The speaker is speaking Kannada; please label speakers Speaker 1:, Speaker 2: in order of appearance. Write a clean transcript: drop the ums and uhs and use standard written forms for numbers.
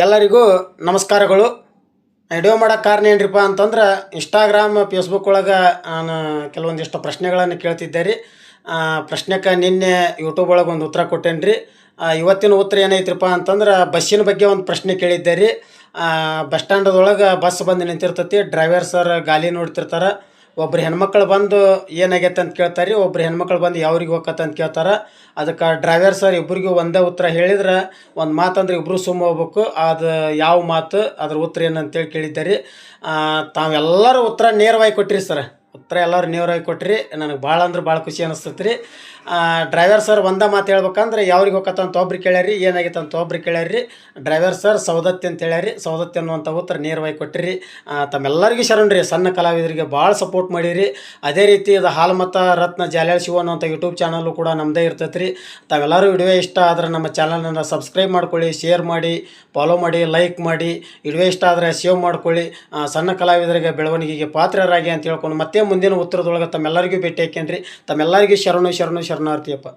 Speaker 1: ಎಲ್ಲರಿಗೂ ನಮಸ್ಕಾರಗಳು. ವಿಡಿಯೋ ಮಾಡೋಕ್ಕೆ ಕಾರಣ ಏನ್ರಿಪ್ಪ ಅಂತಂದ್ರೆ ಇನ್ಸ್ಟಾಗ್ರಾಮ್ ಫೇಸ್ಬುಕ್ ಒಳಗೆ ನಾನು ಕೆಲವೊಂದಿಷ್ಟು ಪ್ರಶ್ನೆಗಳನ್ನು ಕೇಳ್ತಿದ್ದೆ ರೀ. ಪ್ರಶ್ನೆಗೆ ನಿನ್ನೆ ಯೂಟ್ಯೂಬ್ ಒಳಗೆ ಒಂದು ಉತ್ತರ ಕೊಟ್ಟೇನೆ ರೀ. ಇವತ್ತಿನ ಉತ್ತರ ಏನೈತ್ರಿಪ್ಪ ಅಂತಂದ್ರೆ ಬಸ್ಸಿನ ಬಗ್ಗೆ ಒಂದು ಪ್ರಶ್ನೆ ಕೇಳಿದ್ದೆ ರೀ. ಬಸ್ ಸ್ಟ್ಯಾಂಡದೊಳಗೆ ಬಸ್ ಬಂದು ನಿಂತಿರ್ತೈತಿ, ಡ್ರೈವರ್ ಸರ್ ಗಾಲಿ ನೋಡ್ತಿರ್ತಾರೆ. ಒಬ್ರು ಹೆಣ್ಮಕ್ಳು ಬಂದು ಏನಾಗೈತೆ ಅಂತ ಕೇಳ್ತಾರೆ ರೀ, ಒಬ್ರು ಹೆಣ್ಮಕ್ಳು ಬಂದು ಯಾವ್ರಿಗೆ ಹೋಗತ್ತೆ ಅಂತ ಕೇಳ್ತಾರೆ. ಅದಕ್ಕೆ ಡ್ರೈವರ್ ಸರ್ ಇಬ್ಬರಿಗೂ ಒಂದೇ ಉತ್ತರ ಹೇಳಿದ್ರೆ ಒಂದು ಮಾತಂದ್ರೆ ಇಬ್ಬರು ಸುಮ್ಮ ಹೋಗ್ಬೇಕು. ಅದು ಯಾವ ಮಾತು, ಅದ್ರ ಉತ್ತರ ಏನಂತೇಳಿ ಕೇಳಿದ್ದಾರೆ. ತಾವೆಲ್ಲರೂ ಉತ್ತರ ನೇರವಾಗಿ ಕೊಟ್ಟಿರಿ ಸರ್. ಉತ್ತರ ಎಲ್ಲರೂ ನೇರವಾಗಿ ಕೊಟ್ಟಿರಿ. ನನಗೆ ಭಾಳ ಅಂದ್ರೆ ಭಾಳ ಖುಷಿ ಅನಿಸ್ತೈತೆ ರೀ. ಡ್ರೈವರ್ ಸರ್ ಒಂದೇ ಮಾತು ಹೇಳ್ಬೇಕಂದ್ರೆ ಯಾವ್ರಿಗೆ ಹೋಗತ್ತ ಅಂತ ಒಬ್ರು ಕೇಳ್ಯಾರಿ, ಏನಾಗೈತೆ ಅಂತ ಒಬ್ರು ಕೇಳ್ಯಾರಿ. ಡ್ರೈವರ್ ಸರ್ ಸೌದತ್ತಿ ಅಂತ ಹೇಳ್ಯಾರಿ. ಸೌದತ್ತಿ ಅನ್ನುವಂಥ ಉತ್ತರ ನೇರವಾಗಿ ಕೊಟ್ಟಿರಿ. ತಮ್ಮೆಲ್ಲರಿಗೂ ಶರಣ್ರಿ. ಸಣ್ಣ ಕಲಾವಿದರಿಗೆ ಭಾಳ ಸಪೋರ್ಟ್ ಮಾಡಿರಿ. ಅದೇ ರೀತಿ ಇದು ಹಾಲುಮತ ರತ್ನ ಜಾಲ್ಯಾಳ್ ಶಿವ ಅನ್ನುವಂಥ ಯೂಟ್ಯೂಬ್ ಚಾನಲ್ಲು ಕೂಡ ನಮ್ಮದೇ ಇರ್ತೈತೆ ರೀ. ತಾವೆಲ್ಲರೂ ವಿಡಿಯೋ ಇಷ್ಟ ಆದರೆ ನಮ್ಮ ಚಾನಲನ್ನು ಸಬ್ಸ್ಕ್ರೈಬ್ ಮಾಡ್ಕೊಳ್ಳಿ, ಶೇರ್ ಮಾಡಿ, ಫಾಲೋ ಮಾಡಿ, ಲೈಕ್ ಮಾಡಿ. ವಿಡಿಯೋ ಇಷ್ಟ ಆದರೆ ಸೇವ್ ಮಾಡ್ಕೊಳ್ಳಿ. ಸಣ್ಣ ಕಲಾವಿದರಿಗೆ ಬೆಳವಣಿಗೆಗೆ ಪಾತ್ರರಾಗಿ ಅಂತ ಹೇಳ್ಕೊಂಡು ಮತ್ತೆ ಮುಂದಿನ ಉತ್ತರದೊಳಗೆ ತಮ್ಮೆಲ್ಲರಿಗೂ ಭೇಟಿ ಹಾಕೇನ್ರಿ. ತಮ್ಮೆಲ್ಲರಿಗೂ ಶರಣು ಶರಣಾರ್ಥಿಯಪ್ಪ.